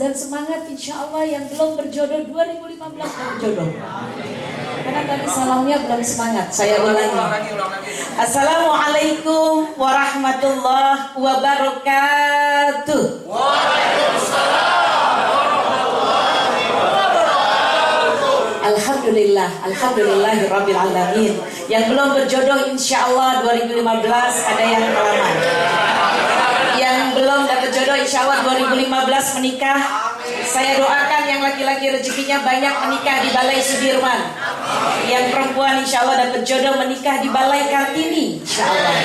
dan semangat, insya Allah yang belum berjodoh 2015 berjodoh. Karena tadi salamnya belum semangat. Saya ulangi. Assalamualaikum warahmatullahi wabarakatuh. Alhamdulillahirabbil alamin. Yang belum berjodoh insyaallah 2015 ada yang melamar. Yang belum dapat jodoh insyaallah 2015 menikah. Saya doakan yang laki-laki rezekinya banyak menikah di Balai Sudirman. Yang perempuan insyaallah dapat jodoh menikah di Balai Kartini insyaallah.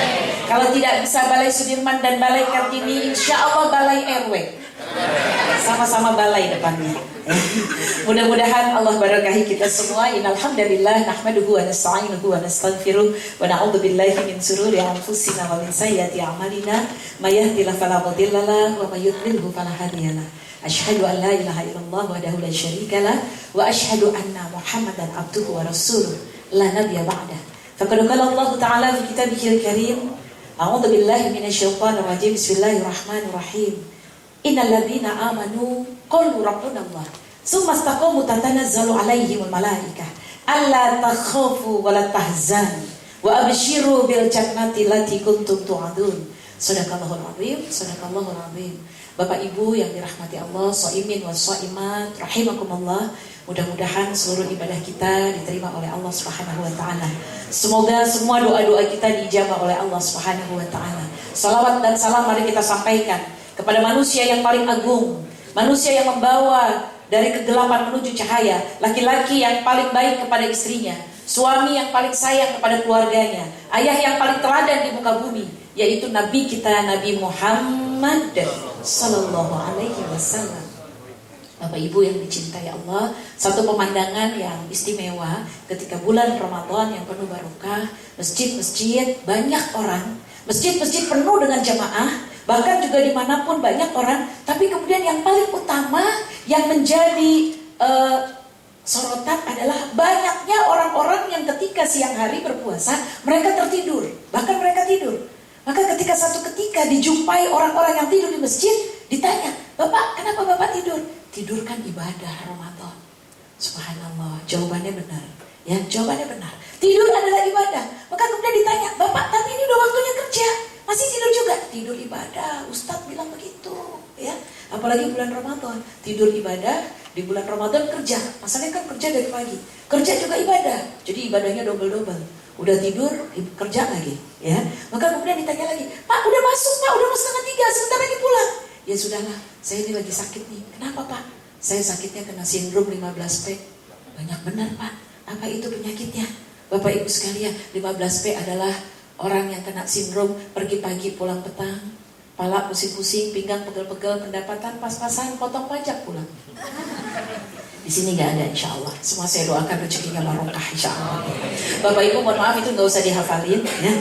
Kalau tidak bisa Balai Sudirman dan Balai Kartini, insyaallah Balai RW. Sama-sama balai depannya. Mudah-mudahan Allah barakahi kita semua. Innal hamdalillah nahmaduhu wa nasta'inuhu wa nastaghfiruh wa na'udzu billahi min shururi anfusina wa min sayyiati a'malina. May yahdihillahu fala mudilla lahu wa may yudlilhu fala hadiya lahu. Asyhadu an la ilaha illallah wahdahu la syarika lah wa asyhadu anna Muhammadan abduhu wa rasuluh la nabiyya ba'dah. Faqad qala Allah ta'ala fi kitabihil karim, a'udzu billahi minasyaitonir rajim. Bismillahirrahmanirrahim. Innal ladzina amanu qalu rabbuna Allah tsumma istaqamu tatanazzalu alaihimul malaikah alla takhafu wa la tahzanu wa abshiru bil jannati allati kuntum tu'adun. Shadaqallahul azim, shadaqallahul azim. Bapak Ibu yang dirahmati Allah, shaimin wa shaimat rahimakumullah. Mudah-mudahan seluruh ibadah kita diterima oleh Allah Subhanahu wa taala. Semoga semua doa-doa kita diijabah oleh Allah Subhanahu wa taala. Salawat dan salam mari kita sampaikan kepada manusia yang paling agung, manusia yang membawa dari kegelapan menuju cahaya, laki-laki yang paling baik kepada istrinya, suami yang paling sayang kepada keluarganya, ayah yang paling teladan di muka bumi, yaitu Nabi kita, Nabi Muhammad Sallallahu Alaihi Wasallam. Bapak Ibu yang dicintai Allah, satu pemandangan yang istimewa ketika bulan Ramadan yang penuh barokah, masjid-masjid banyak orang, masjid-masjid penuh dengan jamaah. Bahkan juga dimanapun banyak orang, tapi kemudian yang paling utama yang menjadi sorotan adalah banyaknya orang-orang yang ketika siang hari berpuasa mereka tertidur, bahkan mereka tidur. Maka ketika dijumpai orang-orang yang tidur di masjid, ditanya, "Bapak, kenapa Bapak tidur?" "Tidur kan ibadah Ramadan." Subhanallah, jawabannya benar. Ya, jawabannya benar. Tidur adalah ibadah. Maka kemudian ditanya, "Bapak, tapi ini udah waktunya kerja, masih tidur juga?" "Tidur ibadah, Ustadz bilang begitu." Ya, apalagi bulan Ramadan, tidur ibadah, di bulan Ramadan kerja. Masalahnya kan kerja dari pagi, kerja juga ibadah, jadi ibadahnya double-double. Udah tidur, kerja lagi. Ya, maka kemudian ditanya lagi, "Pak, udah masuk Pak, udah mau 2:30, sebentar lagi pulang." "Ya sudahlah, saya ini lagi sakit nih." "Kenapa Pak?" "Saya sakitnya kena sindrom 15P." "Banyak benar Pak, apa itu penyakitnya?" Bapak Ibu sekalian, 15P adalah orang yang kena sindrom pergi pagi pulang petang, kepala pusing-pusing, pinggang pegel-pegel, pendapatan pas-pasan, potong pajak pulang. Di sini nggak ada insya Allah. Semua saya doakan rezekinya barokah insya Allah. Bapak Ibu mohon maaf itu nggak usah dihafalin ya.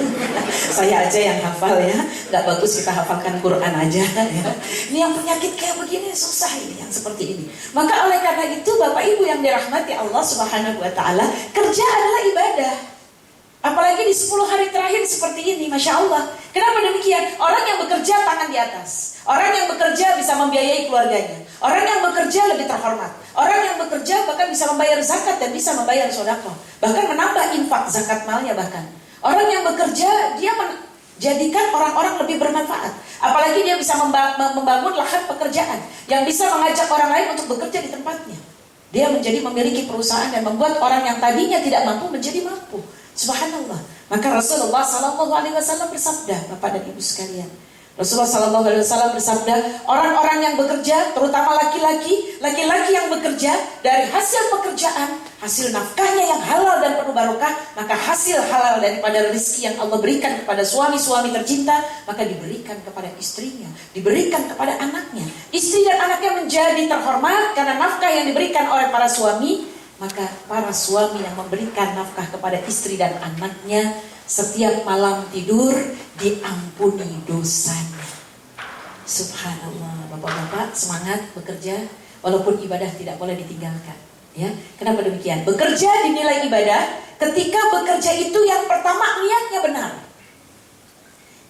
Saya aja yang hafal ya. Nggak bagus kita hafalkan Quran aja ya. Ini yang penyakit kayak begini susah ini yang seperti ini. Maka oleh karena itu Bapak Ibu yang dirahmati Allah Subhanahu wa taala, kerja adalah ibadah. Apalagi di 10 hari terakhir seperti ini, Masya Allah. Kenapa demikian? Orang yang bekerja tangan di atas. Orang yang bekerja bisa membiayai keluarganya. Orang yang bekerja lebih terhormat. Orang yang bekerja bahkan bisa membayar zakat dan bisa membayar sedekah. Bahkan menambah infak zakat malnya bahkan. Orang yang bekerja, dia menjadikan orang-orang lebih bermanfaat. Apalagi dia bisa membangun lahan pekerjaan. Yang bisa mengajak orang lain untuk bekerja di tempatnya. Dia menjadi memiliki perusahaan dan membuat orang yang tadinya tidak mampu menjadi mampu. Subhanallah. Maka Rasulullah SAW bersabda, Bapak dan Ibu sekalian, Rasulullah SAW bersabda, orang-orang yang bekerja, terutama laki-laki yang bekerja, dari hasil pekerjaan, hasil nafkahnya yang halal dan penuh barokah, maka hasil halal daripada rezeki yang Allah berikan kepada suami-suami tercinta, maka diberikan kepada istrinya, diberikan kepada anaknya. Istri dan anaknya menjadi terhormat karena nafkah yang diberikan oleh para suami. Maka para suami yang memberikan nafkah kepada istri dan anaknya, setiap malam tidur diampuni dosanya. Subhanallah. Bapak-bapak semangat bekerja, walaupun ibadah tidak boleh ditinggalkan. Ya, kenapa demikian? Bekerja dinilai ibadah ketika bekerja itu yang pertama niatnya benar.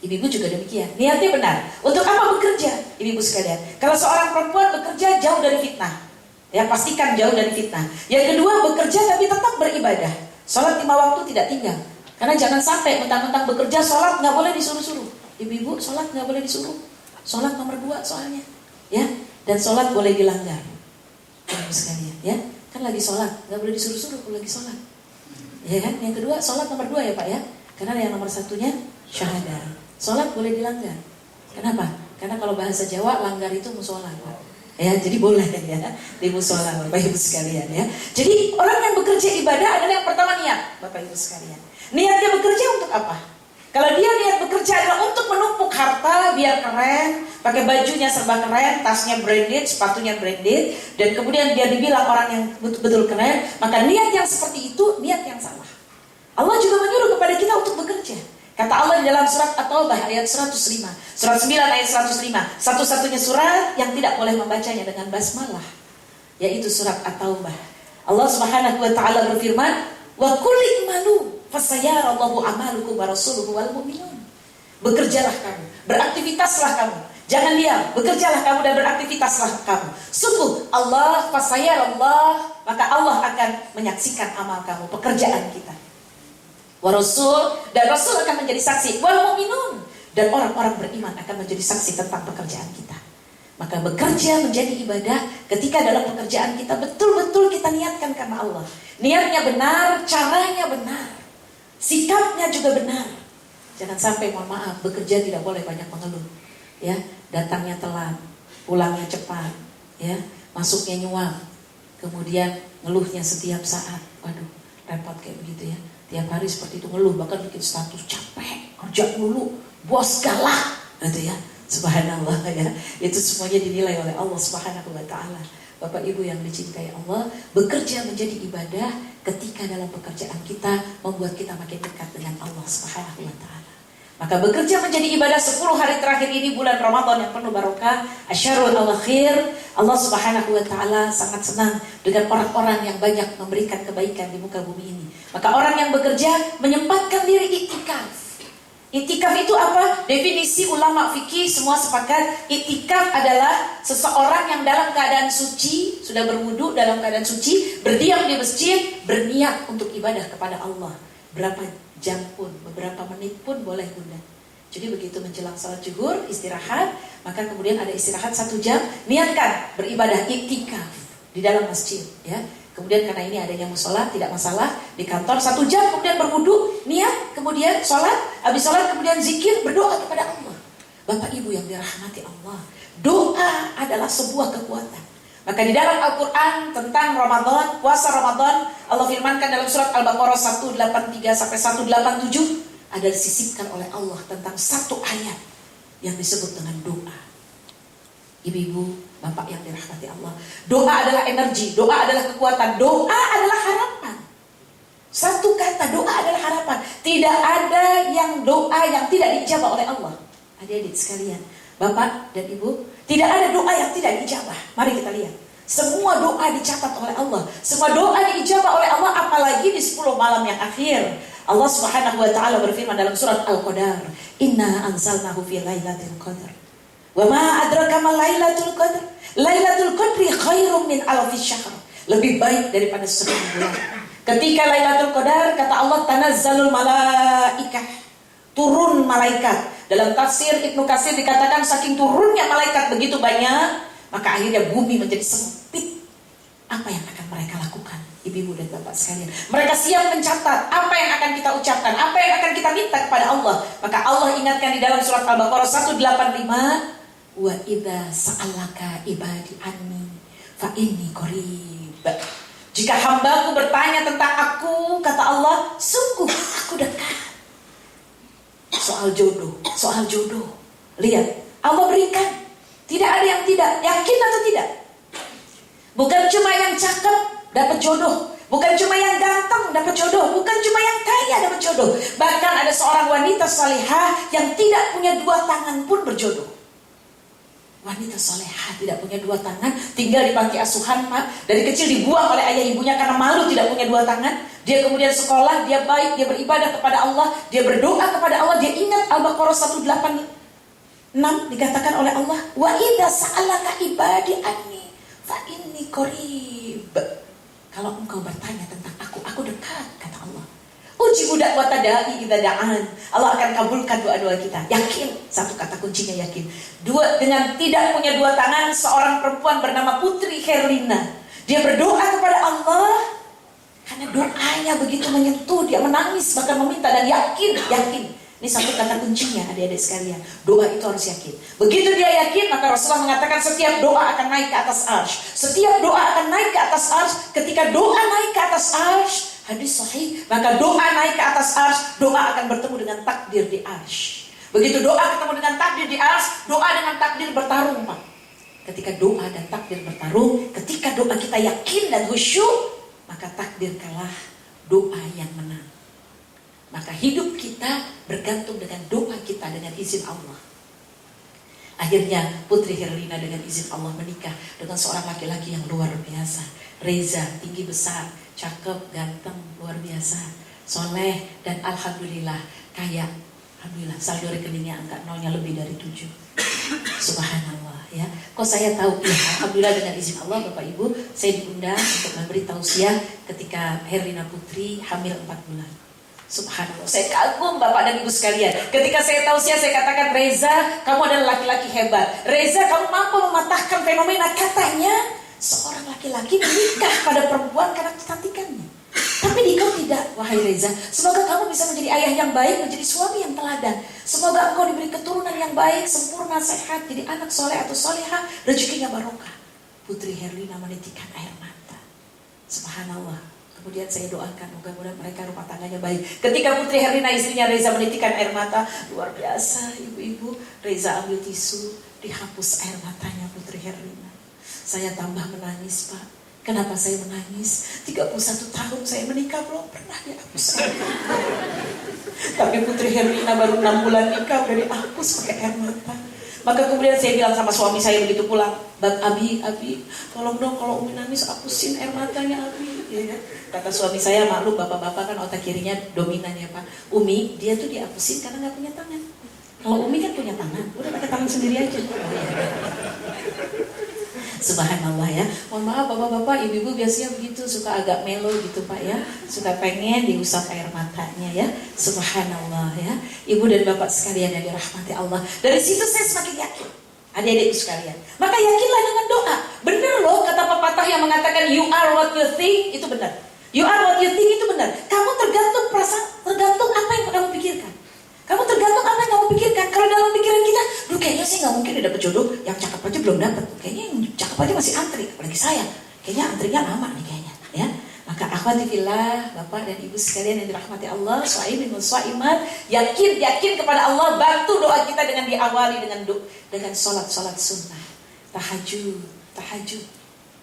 Ibu-ibu juga demikian. Niatnya benar. Untuk apa bekerja? Ibu-ibu sekalian. Kalau seorang perempuan bekerja jauh dari fitnah. Ya, pastikan jauh dari fitnah. Yang kedua, bekerja tapi tetap beribadah. Sholat 5 waktu tidak tinggal. Karena jangan sampai mentang-mentang bekerja, sholat nggak boleh disuruh-suruh. Ibu-ibu, sholat nggak boleh disuruh. Sholat nomor 2 soalnya. Ya, dan sholat boleh dilanggar. Ibu sekalian, ya. Kan lagi sholat, nggak boleh disuruh-suruh kalau lagi sholat. Ya kan? Yang kedua, sholat nomor 2 ya Pak ya. Karena yang nomor satunya syahadah. Sholat boleh dilanggar. Kenapa? Karena kalau bahasa Jawa langgar itu musola, Pak. Ya, jadi boleh ya di musola, Bapak Ibu sekalian ya. Jadi orang yang bekerja ibadah adalah yang pertama niat, Bapak Ibu sekalian. Niatnya bekerja untuk apa? Kalau dia niat bekerja adalah untuk menumpuk harta biar keren, pakai bajunya serba keren, tasnya branded, sepatunya branded, dan kemudian dia dibilang orang yang betul-betul keren, maka niat yang seperti itu niat yang salah. Allah juga menyuruh kepada kita untuk bekerja. Kata Allah di dalam surat At-Taubah ayat 105, surat 9 ayat 105, satu-satunya surat yang tidak boleh membacanya dengan basmalah, yaitu surat At-Taubah. Allah Subhanahu wa taala berfirman, "Wa qul i'malu fasayarallahu amalukum wa rasuluhu wal mu'minun." Bekerjalah kamu, beraktivitaslah kamu. Jangan diam, bekerjalah kamu dan beraktivitaslah kamu. Sungguh Allah fasayarallah, maka Allah akan menyaksikan amal kamu, pekerjaan kita. Wa rasul, dan Rasul akan menjadi saksi. Wal mu'minun, dan orang-orang beriman akan menjadi saksi tentang pekerjaan kita. Maka bekerja menjadi ibadah ketika dalam pekerjaan kita betul-betul kita niatkan karena Allah. Niatnya benar, caranya benar, sikapnya juga benar. Jangan sampai, mohon maaf, bekerja tidak boleh banyak mengeluh. Ya, datangnya telat, pulangnya cepat, ya, masuknya nyuap, kemudian ngeluhnya setiap saat. Waduh, repot kayak begitu ya. Tiap hari seperti itu ngeluh, bahkan bikin status capek, kerja dulu, bos galak, gitu ya. Subhanallah ya. Itu semuanya dinilai oleh Allah Subhanahu wa taala. Bapak Ibu yang dicintai Allah, bekerja menjadi ibadah ketika dalam pekerjaan kita membuat kita makin dekat dengan Allah Subhanahu wa taala. Maka bekerja menjadi ibadah 10 hari terakhir ini bulan Ramadan yang penuh barokah, asyarul awakhir. Allah Subhanahu wa taala sangat senang dengan orang-orang yang banyak memberikan kebaikan di muka bumi ini. Maka orang yang bekerja menyempatkan diri iktikaf. Iktikaf itu apa? Definisi ulama fikih semua sepakat, iktikaf adalah seseorang yang dalam keadaan suci, sudah berwudu dalam keadaan suci, berdiam di masjid, berniat untuk ibadah kepada Allah. Berapa jam pun, beberapa menit pun boleh Bunda. Jadi begitu menjelang salat zuhur, istirahat, maka kemudian ada istirahat 1 jam, niatkan beribadah iktikaf di dalam masjid, ya. Kemudian karena ini adanya musola, tidak masalah, di kantor 1 jam, kemudian berwudu, niat, kemudian sholat, habis sholat kemudian zikir, berdoa kepada Allah. Bapak Ibu yang dirahmati Allah, doa adalah sebuah kekuatan. Maka di dalam Al-Quran tentang Ramadan, puasa Ramadan, Allah firmankan dalam surat Al-Baqarah 183 sampai 187, ada disisipkan oleh Allah tentang 1 ayat yang disebut dengan doa. Ibu-ibu, bapak yang dirahmati Allah, doa adalah energi, doa adalah kekuatan, doa adalah harapan. 1 kata, doa adalah harapan. Tidak ada yang doa yang tidak dijabah oleh Allah. Adik-adik sekalian, bapak dan ibu, tidak ada doa yang tidak dijabah. Mari kita lihat, semua doa dicatat oleh Allah, semua doa diijabah oleh Allah, apalagi di 10 malam yang akhir. Allah Subhanahu wa taala berfirman dalam surat Al-Qadar, "Inna anzalnahu fi lailatul qadar." Wa ma adraka ma lailatul qadar? Lailatul qadri khairum min alfis syahr. Lebih baik daripada 1000 bulan. Ketika Lailatul Qadar, kata Allah, tanazzalul malaikah, turun malaikat. Dalam tafsir Ibnu Katsir dikatakan saking turunnya malaikat begitu banyak, maka akhirnya bumi menjadi sempit. Apa yang akan mereka lakukan, ibu-ibu dan bapak sekalian? Mereka siap mencatat apa yang akan kita ucapkan, apa yang akan kita minta kepada Allah. Maka Allah ingatkan di dalam surat Al-Baqarah 185, wa idza sa'alaka ibadi anni fa inni qarib. Jika hambaku bertanya tentang aku, kata Allah, sungguh aku dekat. Soal jodoh. Lihat, Allah berikan. Tidak ada yang tidak, yakin atau tidak? Bukan cuma yang cakep dapat jodoh, bukan cuma yang ganteng dapat jodoh, bukan cuma yang kaya dapat jodoh. Bahkan ada seorang wanita salihah yang tidak punya 2 tangan pun berjodoh. wanita soleha tidak punya dua tangan, tinggal di panti asuhan Pak, dari kecil dibuang oleh ayah ibunya karena malu tidak punya dua tangan. Dia kemudian sekolah, dia baik, dia beribadah kepada Allah, dia berdoa kepada Allah, dia ingat Al-Baqarah 186 dikatakan oleh Allah, wa idza sa'alaka ibadi anni fa inni qarib. Kalau engkau bertanya tentang aku dekat, kata Allah. Uji budak wa tada'i idza da'an. Allah akan kabulkan doa-doa kita. Yakin, satu kata kuncinya yakin. Dua, dengan tidak punya dua tangan, seorang perempuan bernama Putri Herlina, dia berdoa kepada Allah karena doanya begitu menyentuh, dia menangis bahkan meminta dan yakin. Ini satu kata kuncinya adik-adik sekalian. Doa itu harus yakin. Begitu dia yakin, maka Rasulullah mengatakan setiap doa akan naik ke atas arsy. Setiap doa akan naik ke atas arsy. Ketika doa naik ke atas arsy, hadis sahih, maka doa naik ke atas arsy, doa akan bertemu dengan takdir di arsy. Begitu doa ketemu dengan takdir di arsy, doa dengan takdir bertarung Pak. Ketika doa dan takdir bertarung, ketika doa kita yakin dan khusyuk, maka takdir kalah, doa yang menang. Maka hidup kita bergantung dengan doa kita dengan izin Allah. Akhirnya Putri Herlina dengan izin Allah menikah dengan seorang laki-laki yang luar biasa. Reza, tinggi besar, cakep, ganteng, luar biasa, soleh, dan alhamdulillah kaya. Alhamdulillah saldo rekeningnya angka nolnya lebih dari 7. Subhanallah ya. Kok saya tahu ya, alhamdulillah dengan izin Allah Bapak Ibu, saya diundang untuk memberi tausiah ketika Herlina Putri hamil 4 bulan. Subhanallah, saya kagum Bapak dan Ibu sekalian. Ketika saya tausiah, saya katakan, Reza, kamu adalah laki-laki hebat. Reza, kamu mampu mematahkan fenomena. Katanya seorang laki-laki menikah pada perempuan karena kecantikannya. Tapi engkau tidak, wahai Reza. Semoga kamu bisa menjadi ayah yang baik, menjadi suami yang teladan. Semoga engkau diberi keturunan yang baik, sempurna, sehat, jadi anak soleh atau soleha, rezekinya barokah. Putri Herlina menitikan air mata. Subhanallah. Kemudian saya doakan mudah-mudahan mereka rumah tangganya baik. Ketika Putri Herlina istrinya Reza menitikan air mata, luar biasa ibu-ibu. Reza ambil tisu, dihapus air matanya Putri Herlina. Saya tambah menangis Pak. Kenapa saya menangis? 31 tahun saya menikah belum pernah dihapus air mata. Tapi Putri Herlina baru 6 bulan nikah udah dihapus pakai air mata. Maka kemudian saya bilang sama suami saya begitu pulang, Abi, tolong dong kalau Umi nangis hapusin air matanya Abi. Ya, kata suami saya, maklum bapak-bapak kan otak kirinya dominan ya Pak. Umi dia tuh dihapusin karena nggak punya tangan. Kalau Umi kan punya tangan, udah pakai tangan sendiri aja. Subhanallah ya. Mohon maaf bapak-bapak, ibu-ibu biasanya begitu, suka agak melo gitu Pak ya. Suka pengen diusap air matanya ya. Subhanallah ya. Ibu dan bapak sekalian yang dirahmati Allah. Dari situ saya semakin yakin. Adik-adikku sekalian. Maka yakinlah dengan doa. Benar loh kata pepatah yang mengatakan you are what you think, itu benar. You are what you think itu benar. Kamu tergantung perasaan, tergantung apa yang kamu pikirkan. Kamu tergantung apa yang kamu pikirkan. Kalau dalam pikiran kita, duh kayaknya sih gak mungkin dapet jodoh, yang cakep aja belum dapet. Kayaknya yang cakep aja masih antri, apalagi saya. Kayaknya antrinya lama nih kayaknya. Ya, maka akhwati fillah, bapak dan ibu sekalian yang dirahmati Allah, shaimin wa shaimat, yakin kepada Allah, bantu doa kita dengan diawali dengan sholat sunnah, tahajud.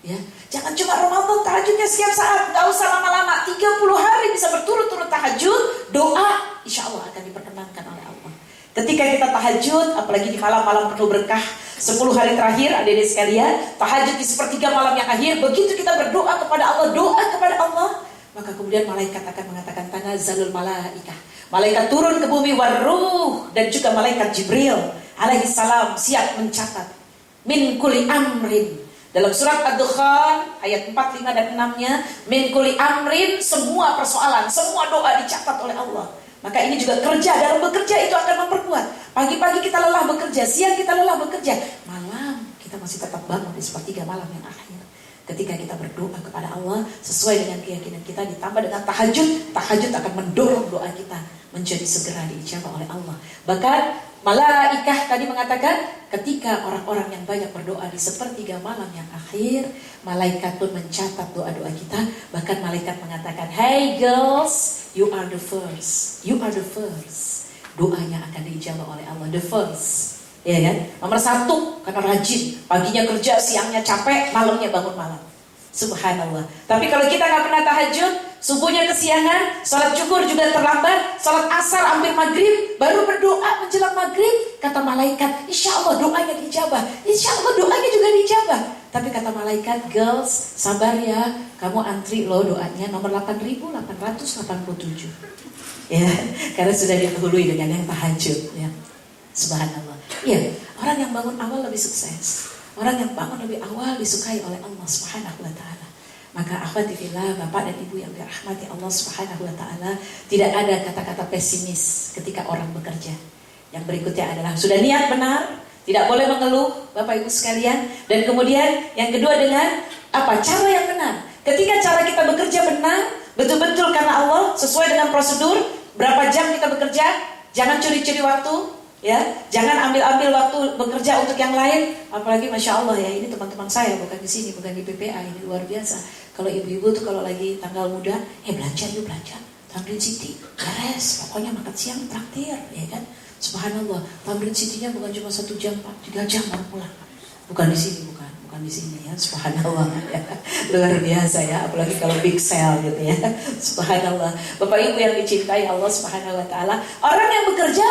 Ya, jangan cuma Ramadan tahajudnya setiap saat, nggak usah lama-lama, 30 hari bisa berturut-turut tahajud, doa insya Allah akan diperkenankan oleh Allah. Ketika kita tahajud, apalagi di malam-malam penuh berkah, 10 hari terakhir adik-adik sekalian, tahajud di sepertiga malam yang akhir, begitu kita berdoa kepada Allah, maka kemudian malaikat akan mengatakan tanazzalul malaikah. Malaikat turun ke bumi waruh, dan juga malaikat Jibril alaihi salam siap mencatat min kulli amrin. Dalam surat Ad-Dukhan ayat 4, 5 dan 6-nya, min kulli amrin, semua persoalan, semua doa dicatat oleh Allah. Maka ini juga kerja, dalam bekerja itu akan memperkuat. Pagi-pagi kita lelah bekerja, siang kita lelah bekerja, malam kita masih tetap bangun di sepertiga malam yang akhir. Ketika kita berdoa kepada Allah sesuai dengan keyakinan kita, ditambah dengan tahajud akan mendorong doa kita menjadi segera diijabah oleh Allah. Bahkan malaikah tadi mengatakan ketika orang-orang yang banyak berdoa di sepertiga malam yang akhir, malaikat pun mencatat doa-doa kita. Bahkan malaikat mengatakan, hey girls, you are the first. Doanya akan diijabah oleh Allah, the first. Ya kan? Nomor 1 karena rajin, paginya kerja, siangnya capek, malamnya bangun malam. Subhanallah. Tapi kalau kita nggak pernah tahajud, subuhnya kesiangan, sholat syukur juga terlambat, sholat asar hampir maghrib, baru berdoa menjelang maghrib, kata malaikat, insya Allah doanya dijabah, insya Allah doanya juga dijabah. Tapi kata malaikat, girls, sabar ya, kamu antri loh doanya nomor 8.887. Ya, karena sudah didahului dengan yang tahajud. Ya, subhanallah. Iya, orang yang bangun awal lebih sukses. Orang yang bangun lebih awal disukai oleh Allah Subhanahu wa taala. Maka akhwati fillah, Bapak dan Ibu yang dirahmati Allah Subhanahu wa taala, tidak ada kata-kata pesimis ketika orang bekerja. Yang berikutnya adalah sudah niat benar, tidak boleh mengeluh, Bapak Ibu sekalian. Dan kemudian yang kedua dengan apa? Cara yang benar. Ketika cara kita bekerja benar, betul-betul karena Allah, sesuai dengan prosedur, berapa jam kita bekerja, jangan curi-curi waktu. Ya, jangan ambil waktu bekerja untuk yang lain. Apalagi masya Allah ya, ini teman-teman saya bukan di sini, bukan di PPA, ini luar biasa. Kalau ibu-ibu tuh kalau lagi tanggal muda, belanja yuk belanja. Tamrin City, beres. Pokoknya makan siang traktir, ya kan? Subhanallah, Tamrin City-nya bukan cuma 1 jam, 3 jam baru pulang. Bukan di sini, bukan di sini ya. Subhanallah, ya. Luar biasa ya. Apalagi kalau big sale gitu ya. Subhanallah. Bapak Ibu yang dicintai Allah Subhanahu Wa Taala, orang yang bekerja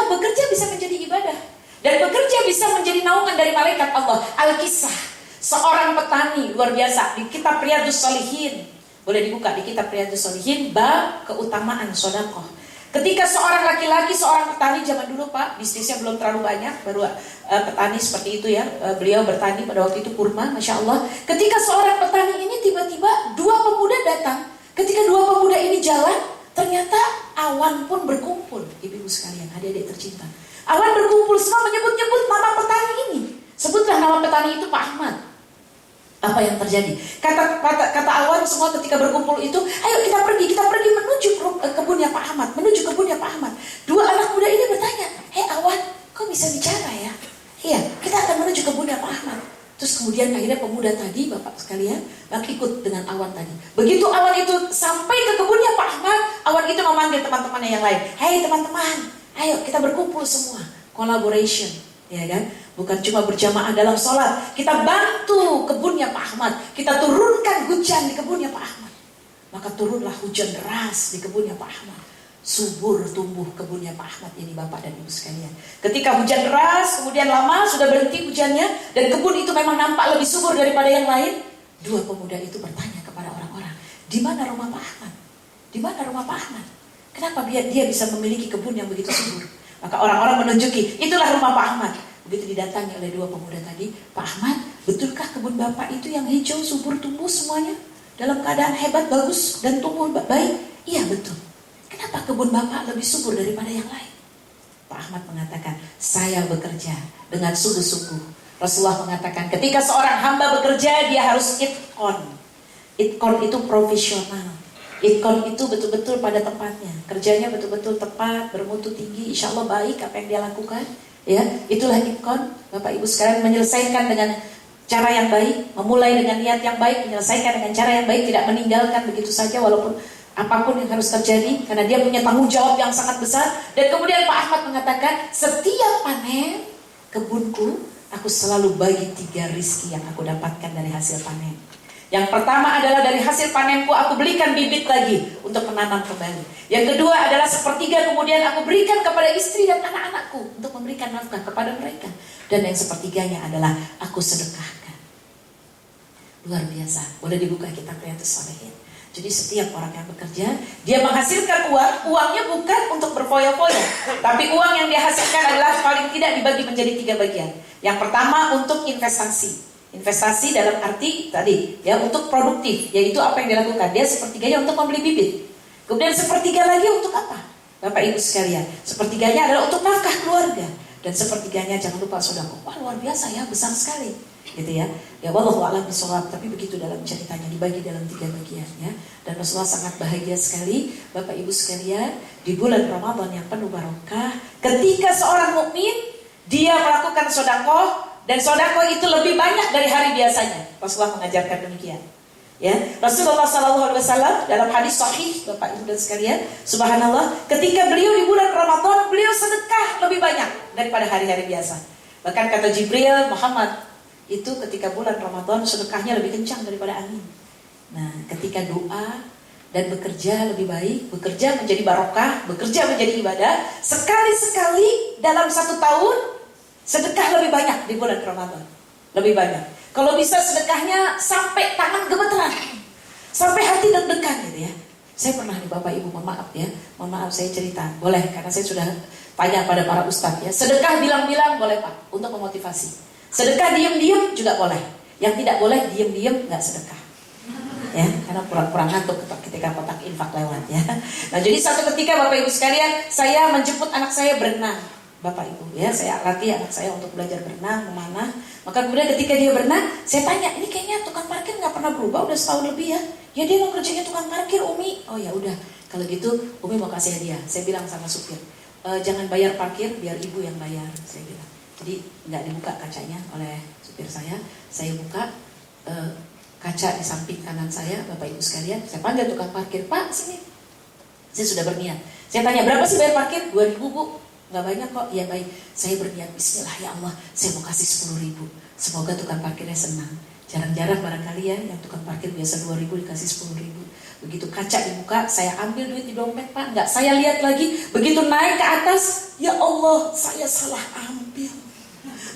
bisa menjadi ibadah dan bekerja bisa menjadi naungan dari malaikat Allah. Al-Kisah seorang petani luar biasa di kitab Riyadhus Shalihin, boleh dibuka di kitab Riyadhus Shalihin bab keutamaan sedekah. Ketika seorang laki-laki, seorang petani zaman dulu Pak, bisnisnya belum terlalu banyak, baru petani seperti itu ya, beliau bertani pada waktu itu kurma, Masya Allah. Ketika seorang petani ini tiba-tiba 2 pemuda datang. Ketika 2 pemuda ini jalan, ternyata awan pun berkumpul. Ibu-ibu sekalian, adik-adik tercinta, awan berkumpul semua menyebut-nyebut nama petani ini. Sebutlah nama petani itu Pak Ahmad. Apa yang terjadi? Kata awan semua ketika berkumpul itu, ayo kita pergi menuju kebunnya Pak Ahmad, menuju kebunnya Pak Ahmad. 2 anak muda ini bertanya, awan, kok bisa bicara ya? Iya, kita akan menuju kebunnya Pak Ahmad. Terus kemudian akhirnya pemuda tadi, Bapak sekalian, ikut dengan awan tadi. Begitu awan itu sampai ke kebunnya Pak Ahmad, awan itu memanggil teman-temannya yang lain. Hei teman-teman, ayo kita berkumpul semua, collaboration, ya kan? Bukan cuma berjamaah dalam sholat, kita bantu kebunnya Pak Ahmad, kita turunkan hujan di kebunnya Pak Ahmad. Maka turunlah hujan deras di kebunnya Pak Ahmad. Subur tumbuh kebunnya Pak Ahmad ini Bapak dan Ibu sekalian. Ketika hujan deras, kemudian lama sudah berhenti hujannya, dan kebun itu memang nampak lebih subur daripada yang lain. 2 pemuda itu bertanya kepada orang-orang, di mana rumah Pak Ahmad? Di mana rumah Pak Ahmad? Kenapa dia bisa memiliki kebun yang begitu subur? Maka orang-orang menunjuki, itulah rumah Pak Ahmad. Begitu didatangi oleh 2 pemuda tadi, Pak Ahmad, betulkah kebun Bapak itu yang hijau, subur, tumbuh semuanya dalam keadaan hebat, bagus, dan tumbuh baik? Iya betul. Kenapa kebun Bapak lebih subur daripada yang lain? Pak Ahmad mengatakan, saya bekerja dengan sungguh-sungguh. Rasulullah mengatakan, ketika seorang hamba bekerja, dia harus itqon. Itqon itu profesional. Itqon itu betul-betul pada tempatnya. Kerjanya betul-betul tepat, bermutu tinggi, insya Allah baik apa yang dia lakukan. Ya, itulah itqon. Bapak Ibu sekalian, menyelesaikan dengan cara yang baik, memulai dengan niat yang baik, menyelesaikan dengan cara yang baik, tidak meninggalkan begitu saja walaupun apapun yang harus terjadi, karena dia punya tanggung jawab yang sangat besar. Dan kemudian Pak Ahmad mengatakan, setiap panen kebunku, aku selalu bagi 3 rizki yang aku dapatkan dari hasil panen. Yang pertama adalah dari hasil panenku aku belikan bibit lagi untuk menanam kembali. Yang kedua adalah 1/3 kemudian aku berikan kepada istri dan anak-anakku untuk memberikan nafkah kepada mereka. Dan yang 1/3-nya adalah aku sedekahkan. Luar biasa. Boleh dibuka kitab Riyadhus Shalihin. Jadi setiap orang yang bekerja, dia menghasilkan uang. Uangnya bukan untuk berfoya-foya, tapi uang yang dia hasilkan adalah paling tidak dibagi menjadi 3 bagian. Yang pertama untuk investasi. Investasi dalam arti tadi ya, untuk produktif, yaitu apa yang dilakukan. Dia 1/3-nya untuk membeli bibit. Kemudian 1/3 lagi untuk apa? Bapak Ibu sekalian, 1/3-nya adalah untuk nafkah keluarga. Dan 1/3-nya jangan lupa sedekah. Wah luar biasa ya, besar sekali gitu ya. Ya wallahu a'lam bishawab, tapi begitu dalam ceritanya, dibagi dalam 3 bagian ya. Dan Rasulullah sangat bahagia sekali Bapak Ibu sekalian, di bulan Ramadan yang penuh barokah, ketika seorang mukmin dia melakukan sedekah. Dan sedekah itu lebih banyak dari hari biasanya. Rasulullah mengajarkan demikian. Ya, Rasulullah SAW dalam hadis sahih Bapak Ibu dan sekalian, subhanallah, ketika beliau di bulan Ramadan, beliau sedekah lebih banyak daripada hari-hari biasa. Bahkan kata Jibril, Muhammad itu ketika bulan Ramadan sedekahnya lebih kencang daripada angin. Nah, ketika doa dan bekerja lebih baik, bekerja menjadi barokah, bekerja menjadi ibadah, sekali-sekali dalam 1 tahun sedekah lebih banyak di bulan Ramadan. Lebih banyak. Kalau bisa sedekahnya sampai tangan gemeteran, sampai hati deg-degan gitu ya. Saya pernah nih Bapak Ibu, mohon maaf ya, mohon maaf saya cerita, boleh karena saya sudah tanya pada para ustadz ya. Sedekah bilang-bilang boleh Pak, untuk memotivasi. Sedekah diam-diam juga boleh. Yang tidak boleh diam-diam nggak sedekah. Ya, karena pura-pura ngantuk ketika kotak infak lewat ya. Nah, jadi satu ketika Bapak Ibu sekalian, saya menjemput anak saya berenang. Bapak Ibu ya, saya latih anak saya untuk belajar berenang, memanah. Maka kemudian ketika dia berenang, saya tanya, ini kayaknya tukang parkir nggak pernah berubah, udah setahun lebih ya. Ya dia mau kerjanya tukang parkir Umi. Oh ya udah, kalau gitu Umi mau kasih hadiah. Saya bilang sama supir, jangan bayar parkir, biar ibu yang bayar. Saya bilang. Jadi nggak dibuka kacanya oleh supir saya buka. Kaca di samping kanan saya, Bapak Ibu sekalian, saya panggil tukang parkir, Pak sini. Saya sudah berniat. Saya tanya, berapa sih bayar parkir? 2.000 Bu. Nggak banyak kok. Ya baik, saya berniat, bismillah ya Allah, saya mau kasih 10.000. Semoga tukang parkirnya senang. Jarang-jarang barangkali ya, yang tukang parkir biasa 2.000 dikasih 10.000. Begitu kaca dibuka, saya ambil duit di dompet Pak. Nggak saya lihat lagi, begitu naik ke atas, ya Allah, saya salah ambil.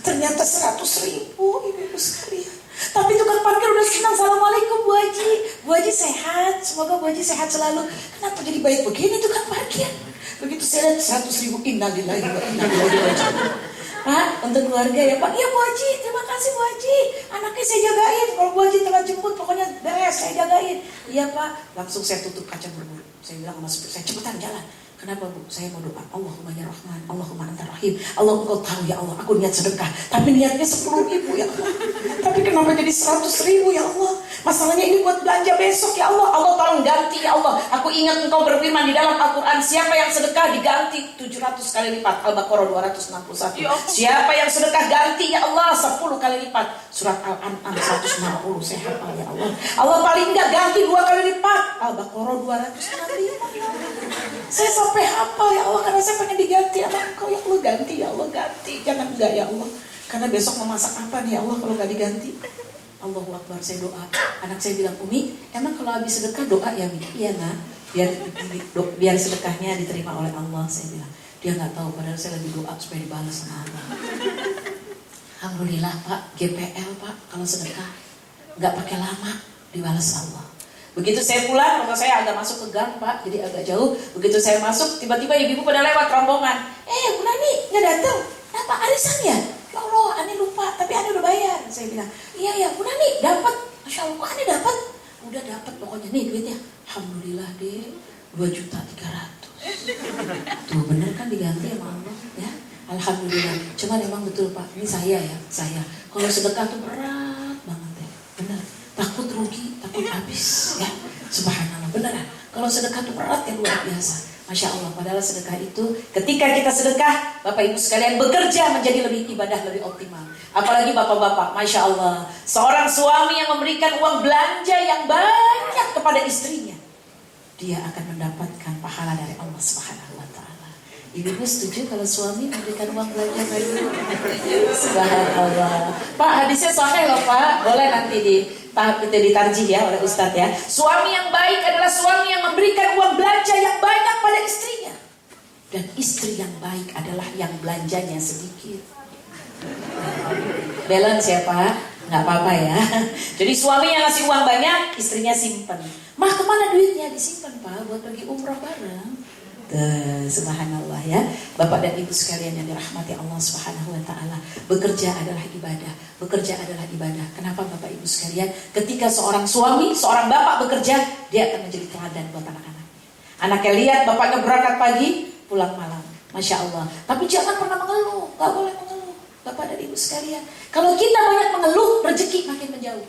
Ternyata 100.000, Ibu-Ibu sekalian. Tapi tukang parkir udah senang, Assalamualaikum Bu Haji. Bu Haji sehat, semoga Bu Haji sehat selalu. Kenapa jadi baik begini tukang parkir? Begitu saya lihat 100.000, innalillahi wa inna ilaihi raji'un. Pak, untuk keluarga ya Pak. Iya Bu Haji, terima kasih Bu Haji. Anaknya saya jagain, kalau Bu Haji telah jemput pokoknya beres, saya jagain. Iya Pak, langsung saya tutup kaca buru-buru. Saya bilang sama supir, saya cepetan jalan. Kenapa Bu? Saya mau doa, Allahumma ya Rahman, Allahumma anta rahim. Allah engkau tahu ya Allah, aku niat sedekah, tapi niatnya 10.000 ya Allah. Tapi kenapa jadi 100.000 ya Allah? Masalahnya ini buat belanja besok ya Allah. Allah tolong ganti ya Allah. Aku ingat engkau berfirman di dalam Al-Quran, siapa yang sedekah diganti 700 kali lipat. Al-Baqarah 261. Siapa yang sedekah ganti ya Allah 10 kali lipat. Surat Al-An'am 160. Saya hafal ya Allah. Allah paling enggak ganti 2 kali lipat. Al-Baqarah 265. Saya sampai hafal ya Allah, karena saya pengen diganti sama engkau ya Allah. Ganti ya Allah, ganti. Jangan enggak ya Allah. Karena besok mau masak apa nih ya Allah kalau nggak diganti. Allahu Akbar, saya doa. Anak saya bilang, Umi, emang kalau habis sedekah doa ya Mi? Iya nak, biar sedekahnya diterima oleh Allah. Saya bilang, dia nggak tahu padahal saya lagi doa supaya dibalas sama Allah. Alhamdulillah Pak, GPL Pak, kalau sedekah nggak pakai lama dibalas Allah. Begitu saya pulang, maka saya agak masuk ke gang Pak, jadi agak jauh. Begitu saya masuk, tiba-tiba ibu-ibu pada lewat rombongan. Bu Nani nggak datang, kenapa arisan ya? Ya Allah, Ani lupa, tapi Ani udah bayar. Saya bilang, iya ya, Bu Nani dapat. Masya Allah, Ani dapat. Udah dapat pokoknya nih duitnya. Alhamdulillah deh, 2.300.000. Tuh bener kan diganti sama Allah ya. Alhamdulillah. Cuman emang betul Pak, ini saya ya, saya. Kalau sedekah tuh berat banget ya, bener. Takut rugi, takut habis ya. Subhanallah, beneran. Kalau sedekah tuh berat ya luar biasa. Masya Allah, padahal sedekah itu ketika kita sedekah, Bapak Ibu sekalian bekerja menjadi lebih ibadah, lebih optimal. Apalagi bapak-bapak, Masya Allah, seorang suami yang memberikan uang belanja yang banyak kepada istrinya, dia akan mendapatkan pahala dari Allah Subhanahu Wa Taala. Ibu setuju kalau suami memberikan uang belanja banyak? Subhanallah. Pak, hadisnya sahih loh Pak, boleh nanti di tahap itu ditarjih ya oleh Ustadz ya. Suami yang baik adalah suami yang memberikan uang belanja yang banyak pada istrinya. Dan istri yang baik adalah yang belanjanya sedikit. Balance ya Pak, nggak apa-apa ya. Jadi suami yang ngasih uang banyak, istrinya simpen. Mah kemana duitnya? Disimpan Pak, buat pergi umroh bareng. Subhanallah ya. Bapak dan Ibu sekalian yang dirahmati Allah Subhanahu Wa Taala, bekerja adalah ibadah. Bekerja adalah ibadah. Kenapa Bapak Ibu sekalian? Ketika seorang suami, seorang bapak bekerja, dia akan menjadi teladan buat anak-anaknya. Anaknya lihat bapaknya berangkat pagi, pulang malam. Masya Allah. Tapi jangan pernah mengeluh. Gak boleh mengeluh Bapak dan Ibu sekalian. Kalau kita banyak mengeluh, rezeki makin menjauh.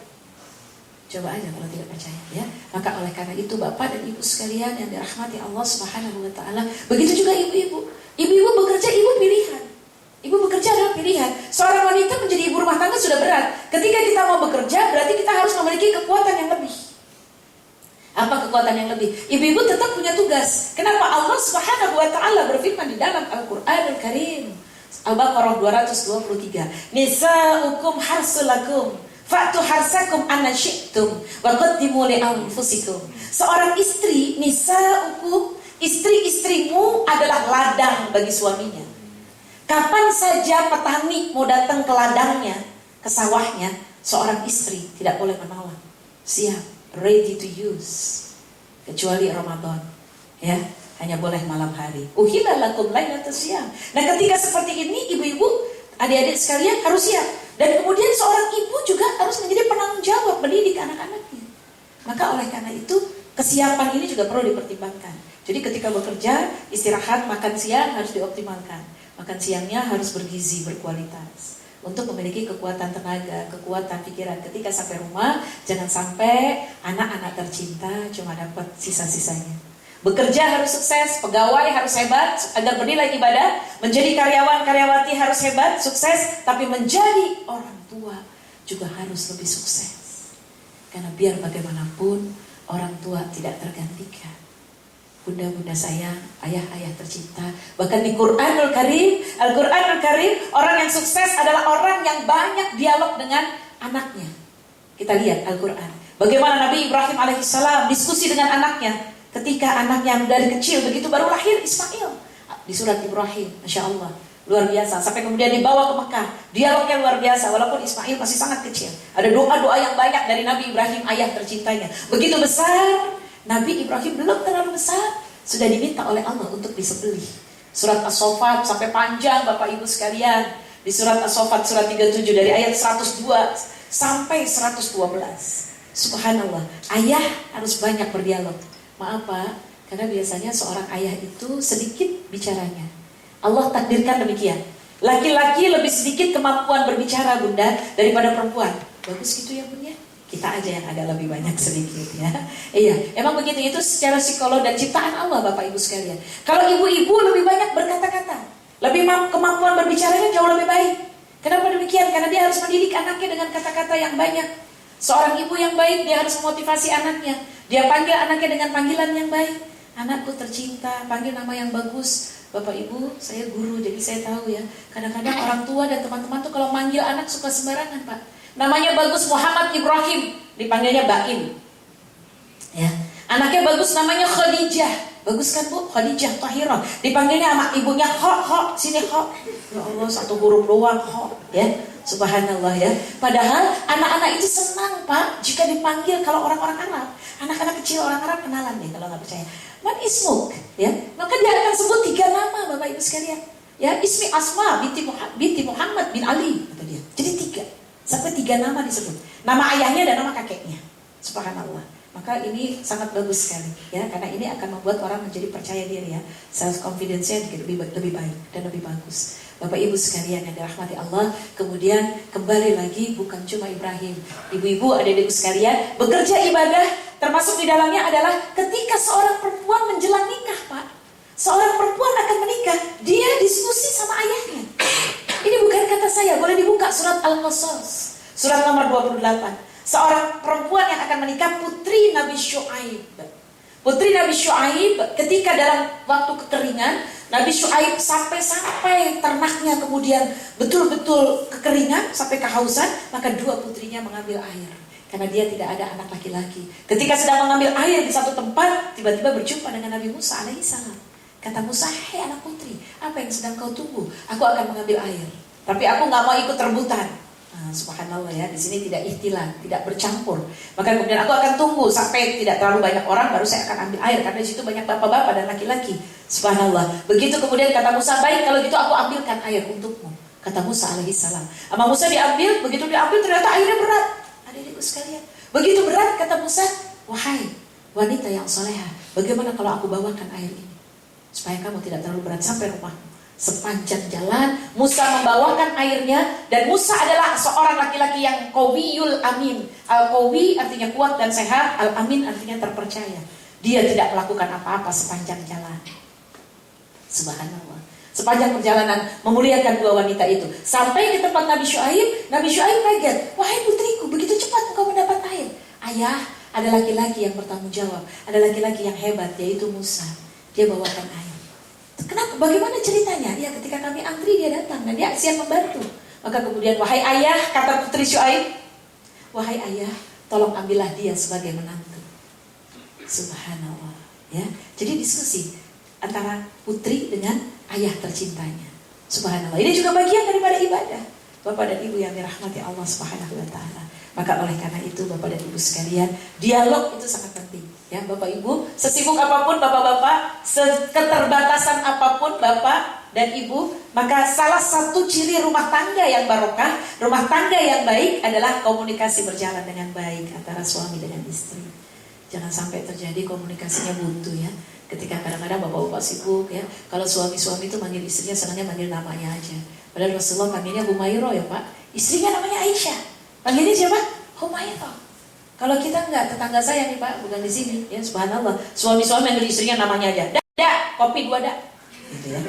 Coba aja kalau tidak percaya ya. Maka oleh karena itu Bapak dan Ibu sekalian yang dirahmati Allah Subhanahu Wa Taala, begitu juga ibu-ibu. Ibu-ibu bekerja, ibu pilihan. Ibu bekerja adalah pilihan. Seorang wanita menjadi ibu rumah tangga sudah berat. Ketika kita mau bekerja, berarti kita harus memiliki kekuatan yang lebih. Apa kekuatan yang lebih? Ibu-ibu tetap punya tugas. Kenapa Allah Subhanahu Wa Taala berfirman di dalam Al-Qur'anul Karim, Al-Baqarah 223, Nisa'ukum harsulakum Fa'tu harsakum anna syi'tum wa qaddimu li anfusikum. Seorang istri, nisa'ukum, istri-istrimu adalah ladang bagi suaminya. Kapan saja petani mau datang ke ladangnya, ke sawahnya, seorang istri tidak boleh menolak. Siap, ready to use. Kecuali Ramadan, ya, hanya boleh malam hari. Uhilla lakum lailatus syiyam. Nah, ketika seperti ini, ibu-ibu, adik-adik sekalian harus siap. Dan kemudian seorang ibu juga harus menjadi penanggung jawab mendidik anak-anaknya. Maka oleh karena itu, kesiapan ini juga perlu dipertimbangkan. Jadi ketika bekerja, istirahat, makan siang harus dioptimalkan. Makan siangnya harus bergizi, berkualitas. Untuk memiliki kekuatan tenaga, kekuatan pikiran. Ketika sampai rumah, jangan sampai anak-anak tercinta cuma dapat sisa-sisanya. Bekerja harus sukses, pegawai harus hebat agar bernilai ibadah, menjadi karyawan, karyawati harus hebat, sukses, tapi menjadi orang tua juga harus lebih sukses. Karena biar bagaimanapun orang tua tidak tergantikan. Bunda-bunda sayang, ayah-ayah tercinta, bahkan di Quranul Karim, Al-Quranul Karim, orang yang sukses adalah orang yang banyak dialog dengan anaknya. Kita lihat Al-Quran, bagaimana Nabi Ibrahim alaihissalam diskusi dengan anaknya. Ketika anaknya dari kecil, begitu baru lahir Ismail. Di surat Ibrahim, Masya Allah, luar biasa. Sampai kemudian dibawa ke Mekah, dialognya luar biasa. Walaupun Ismail masih sangat kecil. Ada doa-doa yang banyak dari Nabi Ibrahim, ayah tercintanya. Begitu besar, Nabi Ibrahim belum terlalu besar, sudah diminta oleh Allah untuk disembelih. Surat As-Saffat sampai panjang Bapak Ibu sekalian. Di surat As-Saffat surat 37 dari ayat 102 sampai 112. Subhanallah, ayah harus banyak berdialog. Maaf Pak, karena biasanya seorang ayah itu sedikit bicaranya. Allah takdirkan demikian. Laki-laki lebih sedikit kemampuan berbicara Bunda daripada perempuan. Bagus gitu ya Bunda? Kita aja yang agak lebih banyak sedikit ya. Iya, emang begitu, itu secara psikolog dan ciptaan Allah Bapak Ibu sekalian. Kalau ibu-ibu lebih banyak berkata-kata, lebih kemampuan berbicaranya jauh lebih baik. Kenapa demikian? Karena dia harus mendidik anaknya dengan kata-kata yang banyak. Seorang ibu yang baik, dia harus memotivasi anaknya. Dia panggil anaknya dengan panggilan yang baik. Anakku tercinta, panggil nama yang bagus. Bapak Ibu, saya guru, jadi saya tahu ya. Kadang-kadang orang tua dan teman-teman tuh kalau manggil anak suka sembarangan Pak. Namanya bagus Muhammad Ibrahim, dipanggilnya Baim. Ya. Anaknya bagus namanya Khadijah. Bagus kan Bu? Khadijah Tahirah. Dipanggilnya sama ibunya Ho, sini Ho. Ya Allah, satu huruf doang Ho, ya. Subhanallah ya. Padahal anak-anak itu senang Pak jika dipanggil kalau orang-orang Arab. Anak-anak kecil orang Arab kenalan nih kalau nggak percaya. Man ismuk, ya. Maka dia akan sebut 3 nama Bapak Ibu sekalian. Ya, ismi Asma binti Muhammad bin Ali kata dia. Jadi 3. Sampai 3 nama disebut. Nama ayahnya dan nama kakeknya. Subhanallah. Maka ini sangat bagus sekali ya, karena ini akan membuat orang menjadi percaya diri ya. Self confidence-nya lebih baik dan lebih bagus. Bapak Ibu sekalian yang dirahmati Allah, kemudian kembali lagi bukan cuma Ibrahim. Ibu-ibu, adik-adik sekalian, bekerja ibadah termasuk di dalamnya adalah ketika seorang perempuan menjelang nikah, Pak. Seorang perempuan akan menikah, dia diskusi sama ayahnya. Ini bukan kata saya, boleh dibuka surat Al-Qasas, surat nomor 28. Seorang perempuan yang akan menikah, putri Nabi Syuaib. Putri Nabi Syuaib ketika dalam waktu kekeringan, Nabi Syuaib sampai ternaknya kemudian betul-betul kekeringan, sampai kehausan, maka 2 putrinya mengambil air. Karena dia tidak ada anak laki-laki. Ketika sedang mengambil air di satu tempat, tiba-tiba berjumpa dengan Nabi Musa alaihissalam. Kata Musa, "Hei anak putri, apa yang sedang kau tunggu? Aku akan mengambil air. Tapi aku gak mau ikut rebutan." Nah, subhanallah ya, di sini tidak ihtilan, tidak bercampur. Maka kemudian aku akan tunggu sampai tidak terlalu banyak orang, baru saya akan ambil air, karena di situ banyak bapak-bapak dan laki-laki. Subhanallah. Begitu kemudian kata Musa, "Baik, kalau gitu aku ambilkan air untukmu." Kata Musa alaihissalam. Sama Musa diambil, begitu diambil ternyata airnya berat. Adik-adikku sekalian, begitu berat kata Musa, "Wahai wanita yang soleha, bagaimana kalau aku bawakan air ini supaya kamu tidak terlalu berat sampai rumahmu?" Sepanjang jalan Musa membawakan airnya, dan Musa adalah seorang laki-laki yang qawiyul amin. Al-qawi artinya kuat dan sehat, al-amin artinya terpercaya. Dia tidak melakukan apa-apa sepanjang jalan. Subhanallah. Sepanjang perjalanan memuliakan 2 wanita itu. Sampai ke tempat Nabi Syuaib, Nabi Syuaib kaget. "Wahai putriku, begitu cepat engkau mendapat air." "Ayah, ada laki-laki yang bertanggung jawab, ada laki-laki yang hebat, yaitu Musa. Dia bawakan air." "Kenapa? Bagaimana ceritanya?" "Ya, ketika kami antri dia datang dan dia siap membantu." Maka kemudian, "Wahai ayah," kata putri Syuaib, wahai ayah, tolong ambillah dia sebagai menantu. Subhanallah, ya. Jadi diskusi antara putri dengan ayah tercintanya. Subhanallah. Ini juga bagian daripada ibadah. Bapak dan Ibu yang dirahmati Allah Subhanahu wa taala. Maka oleh karena itu Bapak dan Ibu sekalian, dialog itu sangat penting. Ya, Bapak Ibu, sesibuk apapun Bapak-bapak, seketerbatasan apapun Bapak dan Ibu, maka salah satu ciri rumah tangga yang barokah, rumah tangga yang baik adalah komunikasi berjalan dengan baik antara suami dengan istri. Jangan sampai terjadi komunikasinya buntu ya. Ketika kadang-kadang bapak-bapak sibuk ya, kalau suami-suami itu manggil istrinya senangnya manggil namanya aja. Padahal Rasulullah panggilnya Humairah ya Pak, istrinya namanya Aisyah. Panggilnya siapa? Humairah. Kalau kita enggak, tetangga saya nih Pak, bukan di sini ya, subhanallah. Suami-suami manggil istrinya namanya aja. Dak, kopi 2 dak. Gitu ya.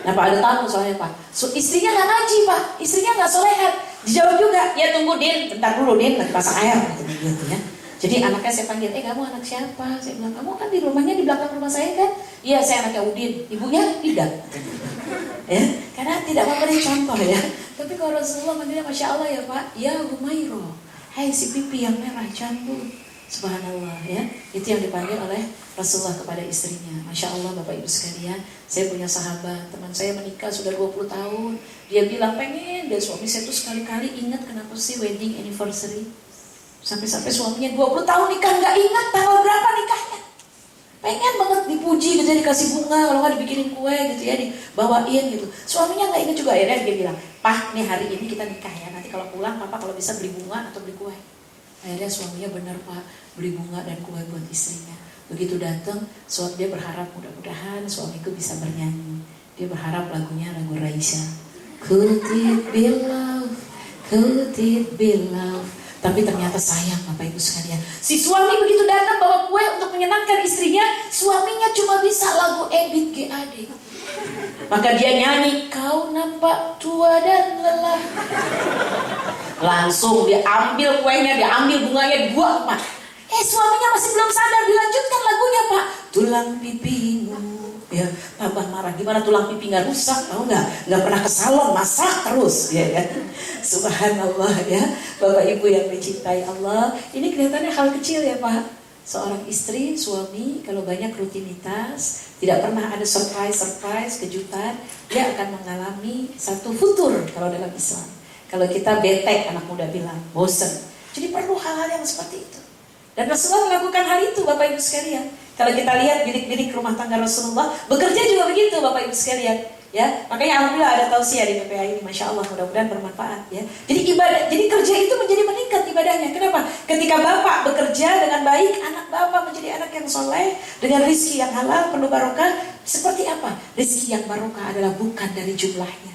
Nah Pak, ada tamu soalnya Pak. Istrinya nggak ngaji Pak, istrinya nggak solehat. Dijawab juga, ya tunggu Din, bentar dulu Din, lagi pasang air gitu ya. Jadi anaknya saya panggil, kamu anak siapa? Saya bilang, kamu kan di rumahnya di belakang rumah saya kan? Iya, saya anaknya Udin. Ibunya tidak. Ya, karena tidak memberi contoh ya. Tapi kalau Rasulullah manggilnya Masya Allah ya Pak, ya Humairah, hai si pipi yang merah cantik. Subhanallah ya. Itu yang dipanggil oleh Rasulullah kepada istrinya. Masya Allah Bapak Ibu sekalian, saya punya sahabat, teman saya menikah sudah 20 tahun. Dia bilang pengen, dan suami saya tuh sekali-kali ingat kenapa sih wedding anniversary. Sampai-sampai suaminya 20 tahun nikah nggak ingat tanggal berapa nikahnya. Pengen banget dipuji gitu ya, dikasih bunga, kalau nggak dibikinin kue gitu ya, dibawain gitu. Suaminya nggak ingat juga, akhirnya dia bilang, Pak nih hari ini kita nikah ya, nanti kalau pulang Papa kalau bisa beli bunga atau beli kue. Akhirnya suaminya benar Pak, beli bunga dan kue buat istrinya. Begitu datang, dia berharap mudah-mudahan suamiku bisa bernyanyi. Dia berharap lagunya lagu Raisa. Could it be love, could it be love. Tapi ternyata sayang Bapak Ibu sekalian, si suami begitu datang bawa kue untuk menyenangkan istrinya, suaminya cuma bisa lagu Ebit GAD. Maka dia nyanyi, kau nampak tua dan lelah. Langsung dia ambil kuenya, dia ambil bunganya, dibuang Pak. Suaminya masih belum sadar, dilanjutkan lagunya Pak. Tulang pipimu, ya Papa marah, gimana tulang pipi nggak rusak, tahu nggak pernah ke salon, masak terus, ya kan? Subhanallah ya, Bapak Ibu yang mencintai Allah, ini kelihatannya hal kecil ya Pak. Seorang istri, suami, kalau banyak rutinitas, tidak pernah ada surprise, kejutan, dia akan mengalami satu futur kalau dalam Islam. Kalau kita bete, anak muda bilang, bosen. Jadi perlu hal-hal yang seperti itu. Dan Rasulullah melakukan hal itu Bapak Ibu sekalian. Kalau kita lihat bilik-bilik rumah tangga Rasulullah, bekerja juga begitu Bapak Ibu sekalian. Ya, makanya alhamdulillah ada tausiah di PPA ini, Masya Allah, mudah-mudahan bermanfaat ya. Jadi kerja itu menjadi meningkat ibadahnya. Kenapa? Ketika Bapak bekerja dengan baik, anak Bapak menjadi anak yang soleh, dengan rizki yang halal, penuh barokah. Seperti apa? Rizki yang barokah adalah bukan dari jumlahnya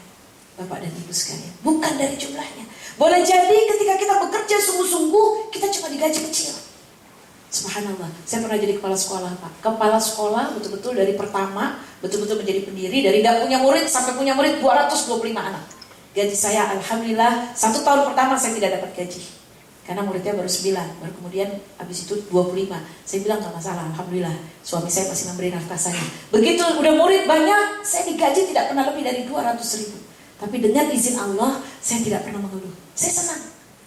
Bapak dan Ibu sekalian, bukan dari jumlahnya. Boleh jadi ketika kita bekerja sungguh-sungguh, kita cuma digaji kecil. Subhanallah, saya pernah jadi kepala sekolah Pak. Kepala sekolah betul-betul dari pertama, betul-betul menjadi pendiri, dari tidak punya murid sampai punya murid 225 anak. Gaji saya Alhamdulillah, 1 tahun pertama saya tidak dapat gaji. Karena muridnya baru 9, baru kemudian habis itu 25. Saya bilang gak masalah, Alhamdulillah. Suami saya masih memberi nafkah saya. Begitu udah murid banyak, saya digaji tidak pernah lebih dari 200.000. Tapi dengan izin Allah, saya tidak pernah mengeluh. Saya senang.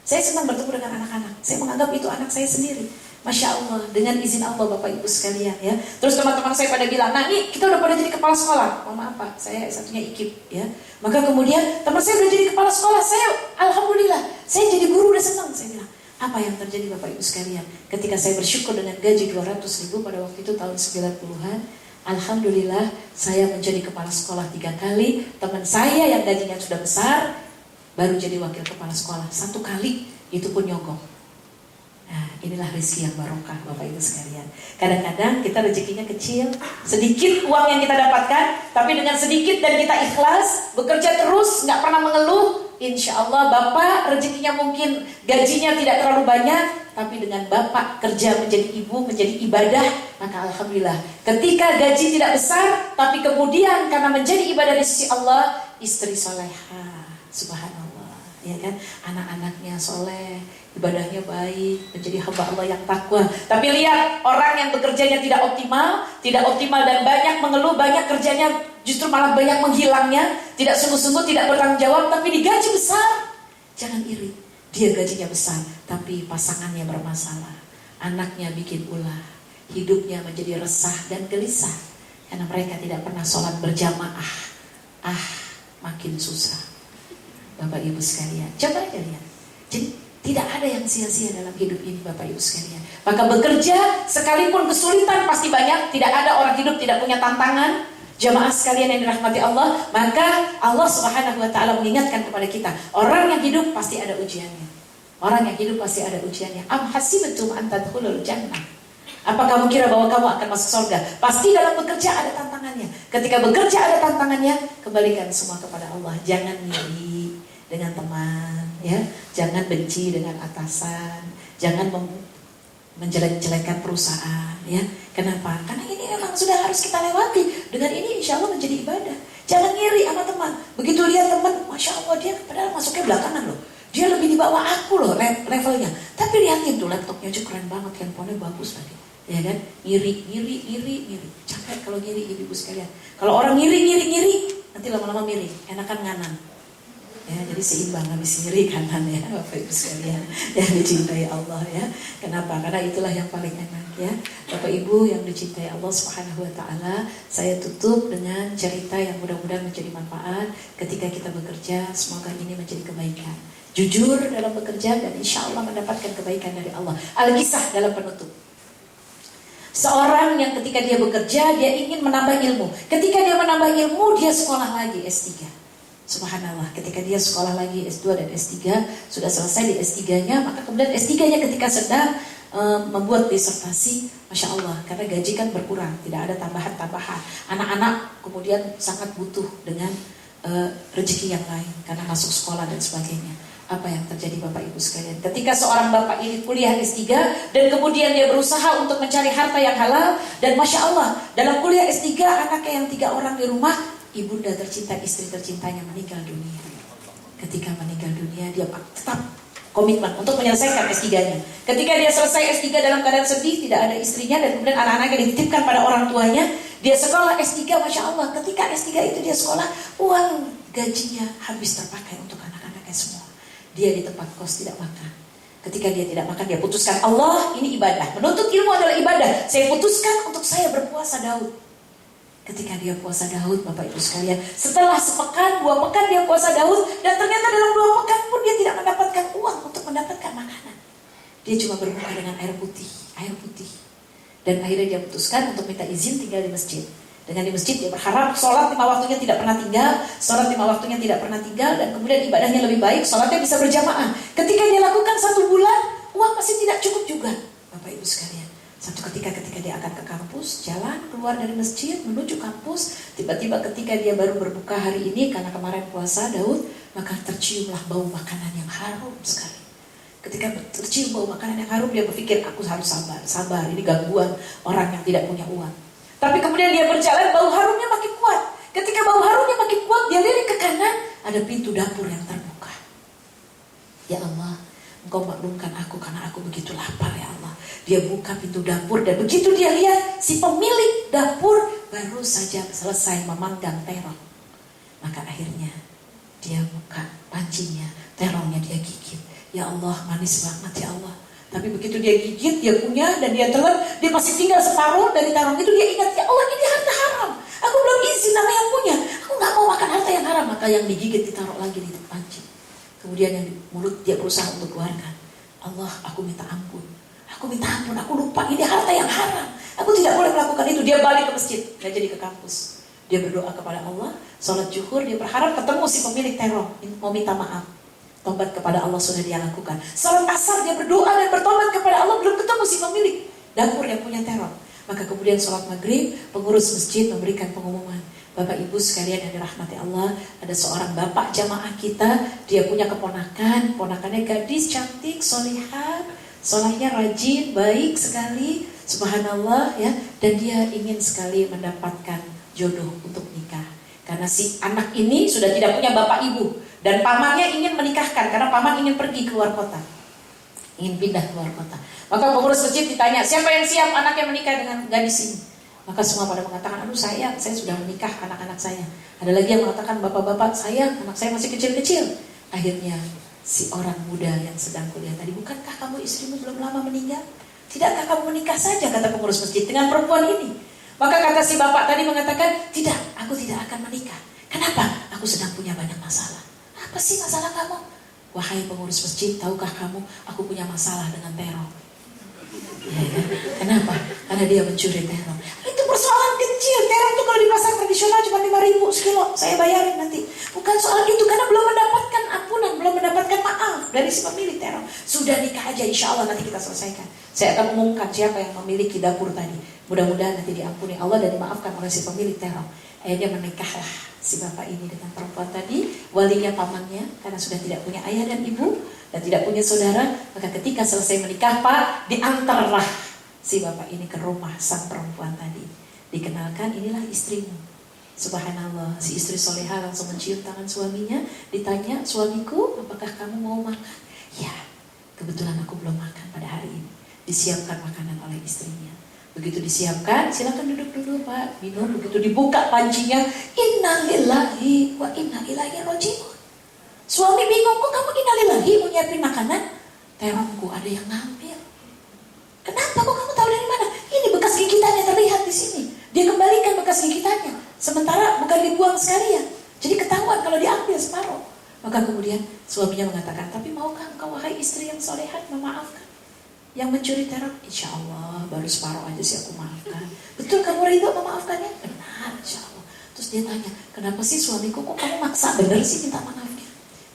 Saya senang bertemu dengan anak-anak. Saya menganggap itu anak saya sendiri. Masya Allah, dengan izin Allah Bapak Ibu sekalian ya. Terus teman-teman saya pada bilang, nah nih kita udah pada jadi kepala sekolah. Oh maaf Pak, saya satunya IKIP ya. Maka kemudian teman saya udah jadi kepala sekolah. Saya Alhamdulillah, saya jadi guru udah senang. Saya bilang, apa yang terjadi Bapak Ibu sekalian? Ketika saya bersyukur dengan gaji 200.000 pada waktu itu tahun 90-an. Alhamdulillah saya menjadi kepala sekolah 3 kali. Teman saya yang gajinya sudah besar baru jadi wakil kepala sekolah 1 kali, itu pun nyogok. Nah, inilah rezeki yang barokah Bapak Ibu sekalian. Kadang-kadang kita rezekinya kecil, sedikit uang yang kita dapatkan, tapi dengan sedikit dan kita ikhlas, bekerja terus, nggak pernah mengeluh, insya Allah Bapak rezekinya mungkin gajinya tidak terlalu banyak, tapi dengan Bapak kerja menjadi ibu, menjadi ibadah, maka Alhamdulillah. Ketika gaji tidak besar, tapi kemudian karena menjadi ibadah di sisi Allah, istri soleha, subhanallah, ya kan, anak-anaknya soleh, ibadahnya baik, menjadi hamba Allah yang takwa. Tapi lihat orang yang bekerjanya tidak optimal dan banyak mengeluh, banyak kerjanya justru malah banyak menghilangnya, tidak sungguh-sungguh, tidak bertanggung jawab, tapi digaji besar. Jangan iri, dia gajinya besar, tapi pasangannya bermasalah, anaknya bikin ulah, hidupnya menjadi resah dan gelisah karena mereka tidak pernah sholat berjamaah. Makin susah. Bapak Ibu sekalian, coba aja lihat. Jadi tidak ada yang sia-sia dalam hidup ini, Bapak Ibu sekalian. Maka bekerja sekalipun kesulitan pasti banyak. Tidak ada orang hidup tidak punya tantangan. Jamaah sekalian yang dirahmati Allah, maka Allah Subhanahu wa taala mengingatkan kepada kita, orang yang hidup pasti ada ujiannya. Orang yang hidup pasti ada ujiannya. Am hasibtum an tadkhulul jannah? Apa kamu kira bahwa kamu akan masuk surga? Pasti dalam bekerja ada tantangannya. Ketika bekerja ada tantangannya, kembalikan semua kepada Allah. Jangan iri dengan teman, ya. Jangan benci dengan atasan. Jangan menjelek-jelekan perusahaan, ya. Kenapa? Karena ini memang sudah harus kita lewati. Dengan ini insya Allah menjadi ibadah. Jangan ngiri sama teman. Begitu lihat teman, Masya Allah dia padahal masuknya belakangan loh. Dia lebih di bawah aku loh levelnya. Tapi lihatin tuh laptopnya aja keren banget, handphonenya bagus lagi. Ya kan? Ngiri. Capek kalau ngiri, ibu sekalian. Kalau orang ngiri, nanti lama-lama miring. Enakan nganan. Ya, jadi seimbang, habis ngiri kanan ya Bapak Ibu sekalian yang dicintai Allah ya. Kenapa? Karena itulah yang paling enak ya. Bapak Ibu yang dicintai Allah Subhanahu wa taala, saya tutup dengan cerita yang mudah-mudahan menjadi manfaat ketika kita bekerja. Semoga ini menjadi kebaikan. Jujur dalam bekerja dan insya Allah mendapatkan kebaikan dari Allah. Al-Kisah dalam penutup. Seorang yang ketika dia bekerja, dia ingin menambah ilmu. Ketika dia menambah ilmu, dia sekolah lagi S3. Subhanallah, ketika dia sekolah lagi S2 dan S3, sudah selesai di S3-nya, maka kemudian S3-nya ketika sedang membuat disertasi, Masya Allah, karena gaji kan berkurang, tidak ada tambahan-tambahan. Anak-anak kemudian sangat butuh dengan rezeki yang lain, karena masuk sekolah dan sebagainya. Apa yang terjadi Bapak Ibu sekalian? Ketika seorang bapak ini kuliah S3 dan kemudian dia berusaha untuk mencari harta yang halal, dan Masya Allah, dalam kuliah S3 anaknya yang 3 orang di rumah, ibunda tercinta, istri tercintanya meninggal dunia. Ketika meninggal dunia, dia tetap komitmen untuk menyelesaikan S3-nya. Ketika dia selesai S3 dalam keadaan sedih, tidak ada istrinya, dan kemudian anak-anaknya dititipkan pada orang tuanya, dia sekolah S3, Masya Allah. Ketika S3 itu dia sekolah, uang gajinya habis terpakai untuk anak-anaknya semua. Dia di tempat kos tidak makan. Ketika dia tidak makan, dia putuskan, Allah, ini ibadah. Menuntut ilmu adalah ibadah. Saya putuskan untuk saya berpuasa Daud. Ketika dia puasa Daud, Bapak Ibu sekalian, setelah sepekan, 2 pekan dia puasa Daud, dan ternyata dalam 2 pekan pun dia tidak mendapatkan uang untuk mendapatkan makanan. Dia cuma berbuka dengan air putih. Dan akhirnya dia putuskan untuk minta izin tinggal di masjid. Dengan di masjid dia berharap sholat 5 waktunya tidak pernah tinggal, dan kemudian ibadahnya lebih baik, sholatnya bisa berjamaah. Ketika dia lakukan 1 bulan, uang masih tidak cukup juga, Bapak Ibu sekalian. Satu ketika dia akan ke kampus, jalan keluar dari masjid menuju kampus, tiba-tiba ketika dia baru berbuka hari ini karena kemarin puasa Daud, maka terciumlah bau makanan yang harum sekali. Ketika tercium bau makanan yang harum, dia berpikir, aku harus sabar, ini gangguan orang yang tidak punya uang. Tapi kemudian dia berjalan, bau harumnya makin kuat. Ketika bau harumnya makin kuat, dia lirik ke kanan, ada pintu dapur yang terbuka. Ya Allah, Engkau maklumkan aku karena aku begitu lapar ya Allah. Dia buka pintu dapur, dan begitu dia lihat si pemilik dapur baru saja selesai memanggang terong. Maka akhirnya dia buka pancinya, terongnya dia gigit. Ya Allah, manis banget ya Allah. Tapi begitu dia gigit, dia kunyah dan dia telan, dia masih tinggal separuh dari terong itu. Dia ingat, ya Allah, ini harta haram. Aku belum izin sama yang punya. Aku gak mau makan harta yang haram. Maka yang digigit ditaruh lagi di panci. Kemudian yang di mulut dia berusaha untuk keluarkan. Allah, aku minta ampun, aku lupa, ini harta yang haram. Aku tidak boleh melakukan itu. Dia balik ke masjid, gak jadi ke kampus. Dia berdoa kepada Allah, sholat zuhur, dia berharap ketemu si pemilik terong, mau minta maaf. Tobat kepada Allah sudah dia lakukan. Salat asar dia berdoa dan bertobat kepada Allah, belum ketemu si pemilik dapur yang punya terong. Maka kemudian salat maghrib, pengurus masjid memberikan pengumuman, Bapak Ibu sekalian yang dirahmati Allah, ada seorang bapak jamaah kita, dia punya ponakannya gadis cantik, solihah, solehnya rajin, baik sekali, subhanallah ya, dan dia ingin sekali mendapatkan jodoh untuk nikah. Karena si anak ini sudah tidak punya bapak ibu, dan pamannya ingin menikahkan karena paman ingin pergi keluar kota, ingin pindah keluar kota. Maka pengurus masjid ditanya, siapa yang siap anaknya menikah dengan gadis ini? Maka semua pada mengatakan, aduh saya sudah menikah anak-anak saya. Ada lagi yang mengatakan, bapak-bapak saya, anak saya masih kecil-kecil. Akhirnya si orang muda yang sedang kuliah tadi, bukankah kamu istrimu belum lama meninggal? Tidakkah kamu menikah saja, kata pengurus masjid, dengan perempuan ini? Maka kata si bapak tadi mengatakan, tidak, aku tidak akan menikah. Kenapa? Aku sedang punya banyak masalah. Apa sih masalah kamu? Wahai pengurus masjid, tahukah kamu aku punya masalah dengan terong? Ya, ya. Kenapa? Karena dia mencuri terong. Itu persoalan kecil. Terong itu kalau di pasar tradisional cuma 5.000 sekilo. Saya bayarin nanti. Bukan soal itu, karena belum mendapatkan ampunan, belum mendapatkan maaf dari si pemilik terong. Sudah nikah aja, insya Allah nanti kita selesaikan. Saya akan umumkan siapa yang memiliki dapur tadi. Mudah-mudahan nanti diampuni Allah dan dimaafkan oleh si pemilik terong. Akhirnya menikahlah si bapak ini dengan perempuan tadi. Walinya pamannya, karena sudah tidak punya ayah dan ibu dan tidak punya saudara. Maka ketika selesai menikah, Pak, diantarlah si bapak ini ke rumah sang perempuan tadi. Dikenalkan, inilah istrimu. Subhanallah, si istri soleha langsung mencium tangan suaminya. Ditanya, suamiku, apakah kamu mau makan? Ya, kebetulan aku belum makan pada hari ini. Disiapkan makanan oleh istrinya. Begitu disiapkan, silakan duduk dulu Pak, minum. Begitu dibuka pancinya, innalillahi wa inna ilaihi raji'un. Suami bingung, kok kamu innalillahi mau nyiapin makanan? Terongku ada yang ngambil. Kenapa, kok kamu tahu dari mana? Ini bekas gigitannya terlihat di sini. Dia kembalikan bekas gigitannya, sementara bukan dibuang sekalian. Jadi ketahuan kalau diambil separuh. Maka kemudian suaminya mengatakan, tapi maukah engkau wahai istri yang solehat memaafkan yang mencuri terong? Insya Allah baru separuh aja sih aku maafkan. Betul kamu ridho memaafkannya? Benar, insya Allah. Terus dia tanya, kenapa sih suamiku kok kamu maksa bener sih minta maafnya?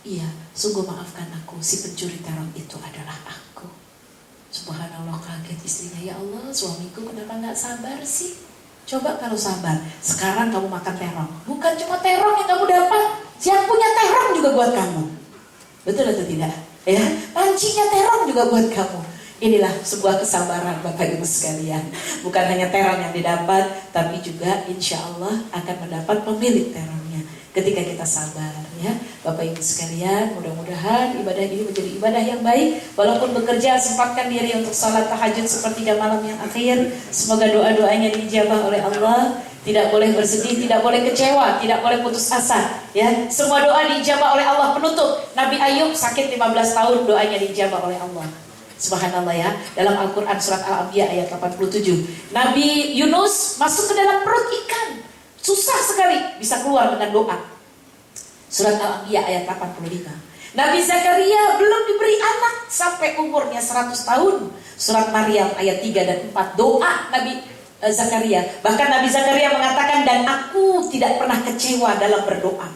Iya, sungguh maafkan aku, si pencuri terong itu adalah aku. Subhanallah, kaget istrinya, ya Allah suamiku kenapa gak sabar sih? Coba kalau sabar, sekarang kamu makan terong. Bukan cuma terong yang kamu dapat, yang punya terong juga buat kamu. Betul atau tidak? Ya, pancinya terong juga buat kamu. Inilah sebuah kesabaran Bapak Ibu sekalian. Bukan hanya terong yang didapat, tapi juga insya Allah akan mendapat pemilik terongnya ketika kita sabar, ya Bapak Ibu sekalian. Mudah-mudahan ibadah ini menjadi ibadah yang baik. Walaupun bekerja, sempatkan diri untuk sholat tahajud sepertiga malam yang akhir. Semoga doa-doanya diijabah oleh Allah. Tidak boleh bersedih, tidak boleh kecewa, tidak boleh putus asa, ya. Semua doa diijabah oleh Allah. Penutup, Nabi Ayub sakit 15 tahun, doanya diijabah oleh Allah. Subhanallah, ya. Dalam Al-Quran surat Al-Anbiya ayat 87, Nabi Yunus masuk ke dalam perut ikan, susah sekali bisa keluar dengan doa. Surat Al-Anbiya ayat 85. Nabi Zakaria belum diberi anak sampai umurnya 100 tahun. Surat Maryam ayat 3 dan 4, doa Nabi Zakaria. Bahkan Nabi Zakaria mengatakan, dan aku tidak pernah kecewa dalam berdoa.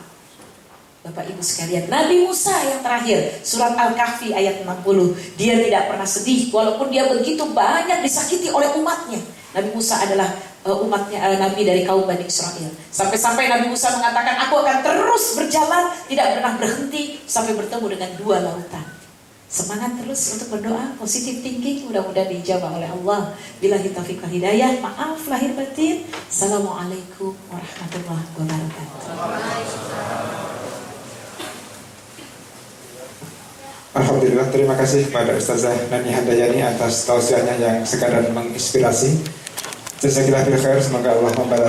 Bapak Ibu sekalian, Nabi Musa yang terakhir, surat Al-Kahfi ayat 60, dia tidak pernah sedih walaupun dia begitu banyak disakiti oleh umatnya. Nabi Musa adalah umatnya, Nabi dari kaum Bani Israel. Sampai-sampai Nabi Musa mengatakan, aku akan terus berjalan, tidak pernah berhenti sampai bertemu dengan 2 lautan. Semangat terus untuk berdoa, positive thinking, mudah-mudahan dijabah oleh Allah. Billahi taufiq wal hidayah. Maaf lahir batin. Assalamualaikum warahmatullahi wabarakatuh. Alhamdulillah, terima kasih kepada Ustazah Nani Handayani atas tausiahnya yang sekadar menginspirasi. Jazakillah bil khair, semoga Allah membalas